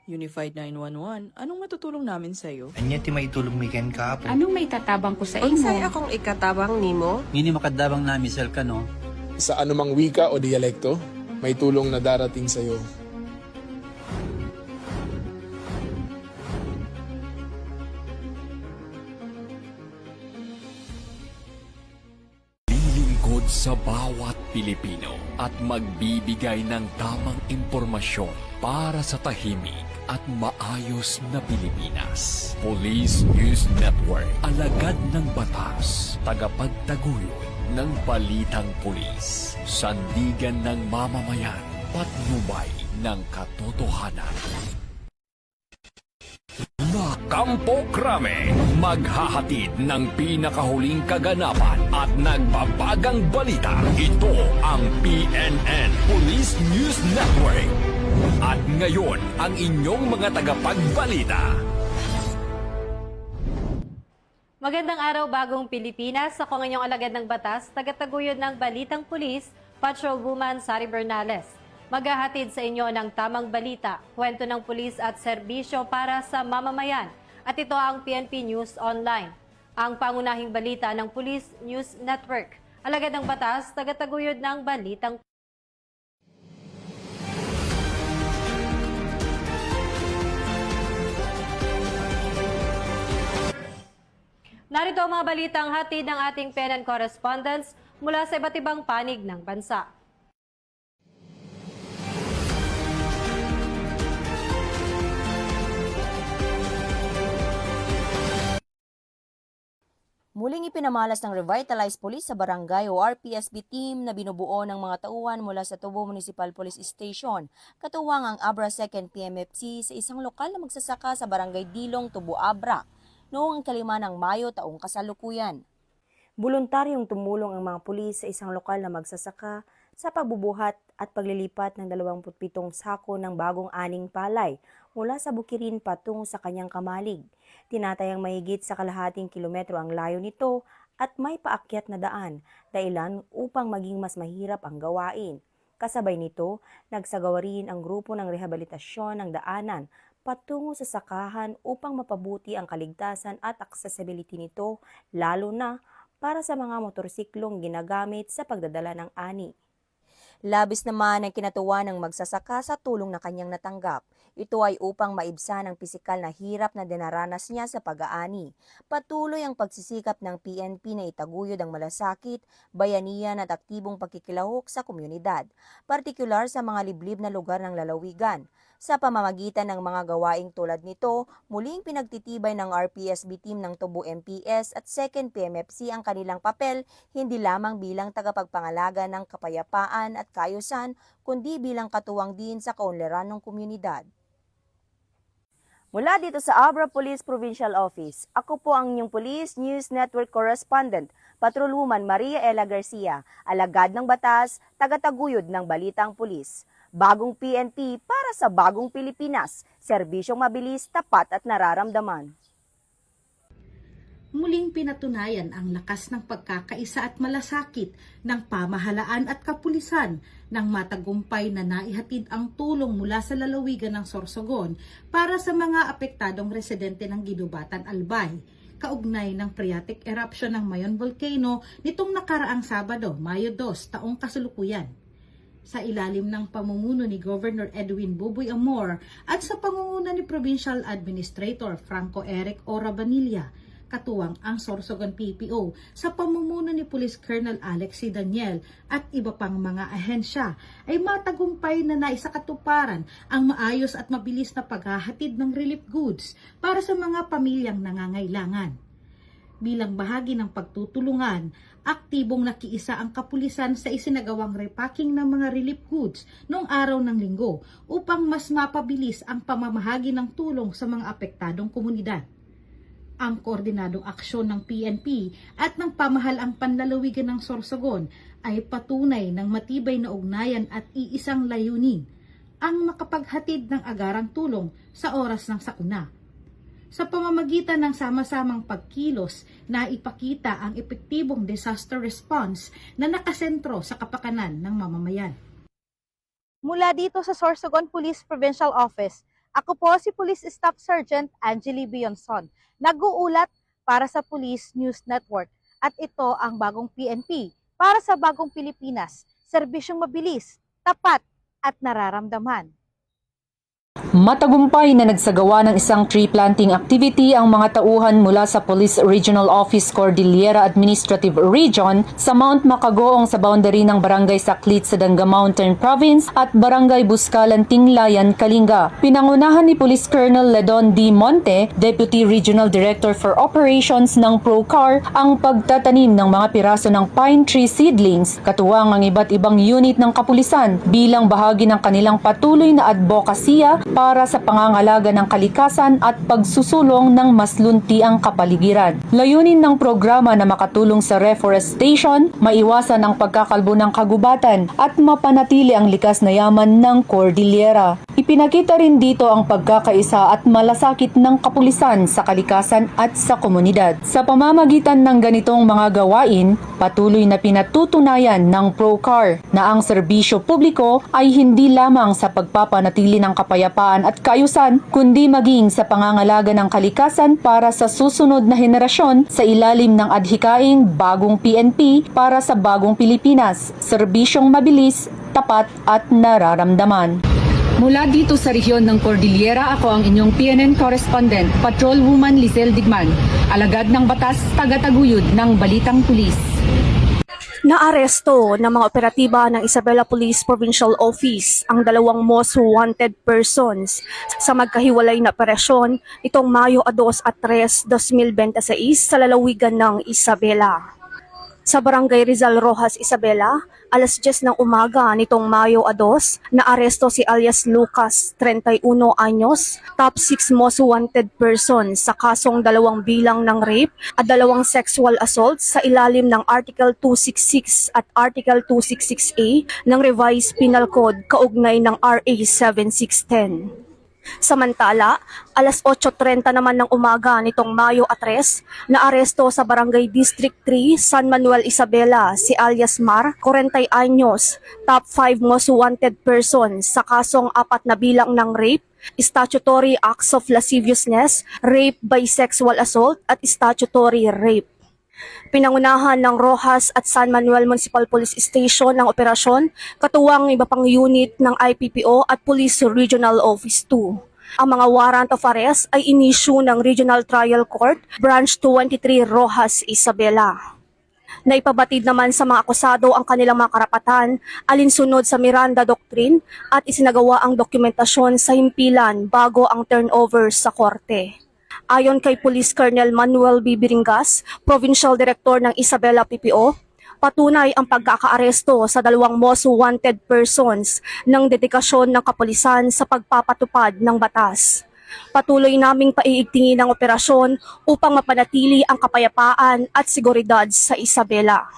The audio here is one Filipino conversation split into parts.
Unified 911, anong matutulong namin sa'yo? Anya ti maitulong mi ken kahapon. Anong may tatabang ko sa Unsay imo? akong ikatabang nimo? Ngini makadabang na misal ka no. Sa anumang wika o dialekto, may tulong na darating sa iyo. Lilingkod sa bawat Pilipino at magbibigay ng tamang impormasyon para sa tahimik at maayos na Pilipinas. Police News Network, alagad ng batas, tagapagtaguyod ng balitang pulis, sandigan ng mamamayan, patnubay ng katotohanan. Kampo Krame, maghahatid ng pinakahuling kaganapan at nagbabagang balita. Ito ang PNN Police News Network. At ngayon, ang inyong mga tagapagbalita. Magandang araw, Bagong Pilipinas. Ako ang inyong alagad ng batas, tagataguyod ng Balitang Pulis, Patrolwoman Sari Bernales. Maghahatid sa inyo ng tamang balita, kwento ng pulis at serbisyo para sa mamamayan. At ito ang PNP News Online, ang pangunahing balita ng Police News Network. Alagad ng batas, tagataguyod ng Balitang Narito ang mga balitang hatid ng ating PNN correspondents mula sa iba't ibang panig ng bansa. Muling ipinamalas ng Revitalized Police sa barangay o RPSB team na binubuo ng mga tauhan mula sa Tubo Municipal Police Station, katuwang ang Abra 2nd PMFC sa isang lokal na magsasaka sa barangay Dilong, Tubo, Abra, noong 5 ng Mayo taong kasalukuyan. Voluntaryong tumulong ang mga pulis sa isang lokal na magsasaka sa pagbubuhat at paglilipat ng 27 sako ng bagong aning palay mula sa Bukirin patungo sa kanyang kamalig. Tinatayang mahigit sa kalahating kilometro ang layo nito at may paakyat na daan, dahilan upang maging mas mahirap ang gawain. Kasabay nito, nagsagawa rin ang grupo ng rehabilitasyon ng daanan patungo sa sakahan upang mapabuti ang kaligtasan at accessibility nito, lalo na para sa mga motorsiklong ginagamit sa pagdadala ng ani. Labis naman ang kinatuwa ng magsasaka sa tulong na kanyang natanggap. Ito ay upang maibsan ang pisikal na hirap na dinaranas niya sa pag-aani. Patuloy ang pagsisikap ng PNP na itaguyod ang malasakit, bayanihan at aktibong pagkikilahok sa komunidad, partikular sa mga liblib na lugar ng lalawigan. Sa pamamagitan ng mga gawaing tulad nito, muling pinagtitibay ng RPSB team ng Tubo MPS at 2nd PMFC ang kanilang papel hindi lamang bilang tagapagpangalaga ng kapayapaan at kaayusan, kundi bilang katuwang din sa kaunlaran ng komunidad. Mula dito sa Abra Police Provincial Office, ako po ang inyong Police News Network Correspondent, Patrolwoman Maria Ella Garcia, alagad ng batas, tagataguyod ng Balitang Pulis. Bagong PNP para sa bagong Pilipinas, serbisyong mabilis, tapat at nararamdaman. Muling pinatunayan ang lakas ng pagkakaisa at malasakit ng pamahalaan at kapulisan nang matagumpay na naihatid ang tulong mula sa lalawigan ng Sorsogon para sa mga apektadong residente ng Ginubatan, Albay, kaugnay ng phreatic eruption ng Mayon Volcano nitong nakaraang Sabado, Mayo 2, taong kasalukuyan. Sa ilalim ng pamumuno ni Governor Edwin Buboy Amor at sa pangunguna ni Provincial Administrator Franco Eric Orabanilla, katuwang ang Sorsogon PPO sa pamumuno ni Police Colonel Alex C. Daniel at iba pang mga ahensya ay matagumpay na naisakatuparan ang maayos at mabilis na paghahatid ng relief goods para sa mga pamilyang nangangailangan. Bilang bahagi ng pagtutulungan, aktibong nakiisa ang kapulisan sa isinagawang repacking ng mga relief goods noong araw ng Linggo upang mas mapabilis ang pamamahagi ng tulong sa mga apektadong komunidad. Ang koordinadong aksyon ng PNP at ng pamahalaang panlalawigan ng Sorsogon ay patunay ng matibay na ugnayan at iisang layunin, ang makapaghatid ng agarang tulong sa oras ng sakuna. Sa pamamagitan ng sama-samang pagkilos na ipakita ang epektibong disaster response na nakasentro sa kapakanan ng mamamayan. Mula dito sa Sorsogon Police Provincial Office, Ako po si Police Staff Sergeant Angeli Bionson, nag-uulat para sa Police News Network at ito ang bagong PNP para sa bagong Pilipinas, serbisyong mabilis, tapat at nararamdaman. Matagumpay na nagsagawa ng isang tree planting activity ang mga tauhan mula sa Police Regional Office Cordillera Administrative Region sa Mount Macagoong sa boundary ng Barangay Saklit sa Danga Mountain Province at Barangay Buscalan, Tinglayan, Kalinga. Pinangunahan ni Police Colonel Ledon D. Monte, Deputy Regional Director for Operations ng PROCAR, ang pagtatanim ng mga piraso ng pine tree seedlings, katuwang ang iba't ibang unit ng kapulisan bilang bahagi ng kanilang patuloy na advokasya para sa pangangalaga ng kalikasan at pagsusulong ng mas luntiang kapaligiran. Layunin ng programa na makatulong sa reforestation, maiwasan ang pagkakalbo ng kagubatan at mapanatili ang likas na yaman ng Cordillera. Ipinakita rin dito ang pagkakaisa at malasakit ng kapulisan sa kalikasan at sa komunidad. Sa pamamagitan ng ganitong mga gawain, patuloy na pinatutunayan ng PROCAR na ang serbisyo publiko ay hindi lamang sa pagpapanatili ng kapayapaan at kaayusan, kundi maging sa pangangalaga ng kalikasan para sa susunod na henerasyon sa ilalim ng adhikaing bagong PNP para sa bagong Pilipinas, serbisyong mabilis, tapat at nararamdaman. Mula dito sa rehiyon ng Cordillera, ako ang inyong PNN correspondent, Patrolwoman Lizelle Digman, alagad ng batas, tagataguyod ng Balitang Pulis. Naaresto ng mga operatiba ng Isabela Police Provincial Office ang dalawang most wanted persons sa magkahiwalay na operasyon itong Mayo 2 at 3, 2026 sa lalawigan ng Isabela. Sa Barangay Rizal Rojas, Isabela, alas 10 ng umaga nitong Mayo 2, naaresto si alias Lucas, 31 anyos, top 6 most wanted person sa kasong 2 bilang ng rape at 2 sexual assault sa ilalim ng Article 266 at Article 266A ng Revised Penal Code kaugnay ng RA 7610. Samantala, alas 8:30 naman ng umaga nitong Mayo 3, naaresto sa Barangay District 3, San Manuel, Isabela si alias Mar, 40 anyos, top 5 most wanted person sa kasong 4 na bilang ng rape, statutory acts of lasciviousness, rape by sexual assault at statutory rape. Pinangunahan ng Rojas at San Manuel Municipal Police Station ng operasyon, katuwang iba pang unit ng IPPO at Police Regional Office 2. Ang mga warrant of arrest ay inisyu ng Regional Trial Court, Branch 23, Rojas, Isabela. Naipabatid naman sa mga akusado ang kanilang mga karapatan alinsunod sa Miranda Doctrine at isinagawa ang dokumentasyon sa himpilan bago ang turnover sa korte. Ayon kay Police Colonel Manuel B. Biringas, Provincial Director ng Isabela PPO, patunay ang pagkakaaresto sa 2 most wanted persons ng dedikasyon ng kapulisan sa pagpapatupad ng batas. Patuloy naming paiigtingin ang operasyon upang mapanatili ang kapayapaan at seguridad sa Isabela.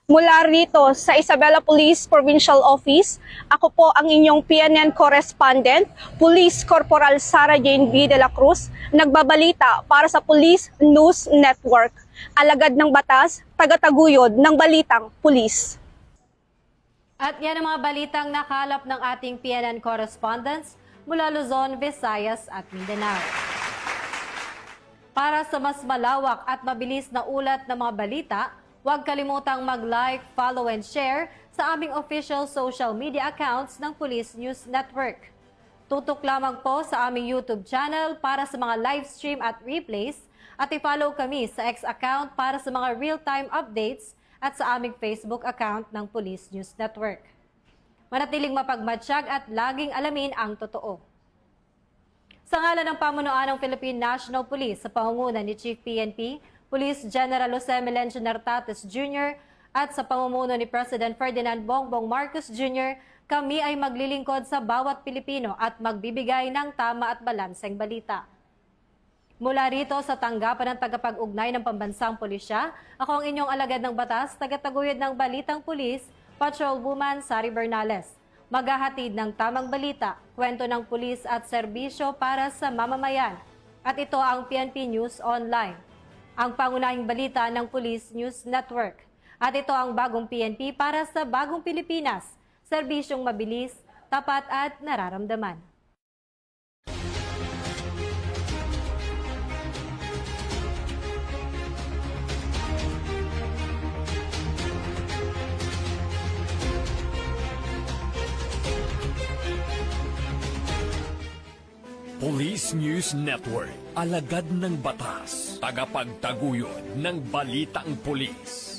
Mula rito sa Isabela Police Provincial Office, ako po ang inyong PNN correspondent, Police Corporal Sara Jane B. de la Cruz, nagbabalita para sa Police News Network, alagad ng batas, tagataguyod ng Balitang Pulis. At yan ang mga balitang nakalap ng ating PNN correspondents mula Luzon, Visayas at Mindanao. Para sa mas malawak at mabilis na ulat ng mga balita, huwag kalimutang mag-like, follow and share sa aming official social media accounts ng Police News Network. Tutok lamang po sa aming YouTube channel para sa mga live stream at replays at i-follow kami sa X account para sa mga real-time updates at sa aming Facebook account ng Police News Network. Manatiling mapagmatsyag at laging alamin ang totoo. Sa ngalan ng pamunuan ng Philippine National Police sa pangunguna ni Chief PNP, Police General Jose Melencio Nartates Jr. at sa pamumuno ni President Ferdinand Bongbong Marcos Jr., kami ay maglilingkod sa bawat Pilipino at magbibigay ng tama at balanseng balita. Mula rito sa tanggapan ng tagapag-ugnay ng Pambansang Pulisya, ako ang inyong alagad ng batas, tagataguyod ng Balitang Pulis, Patrolwoman Sari Bernales. Maghahatid ng tamang balita, kwento ng pulis at serbisyo para sa mamamayan. At ito ang PNP News Online, ang pangunahing balita ng Police News Network. At ito ang bagong PNP para sa bagong Pilipinas, serbisyong mabilis, tapat at nararamdaman. Police News Network, alagad ng batas, tagapagtaguyod ng balitang pulis.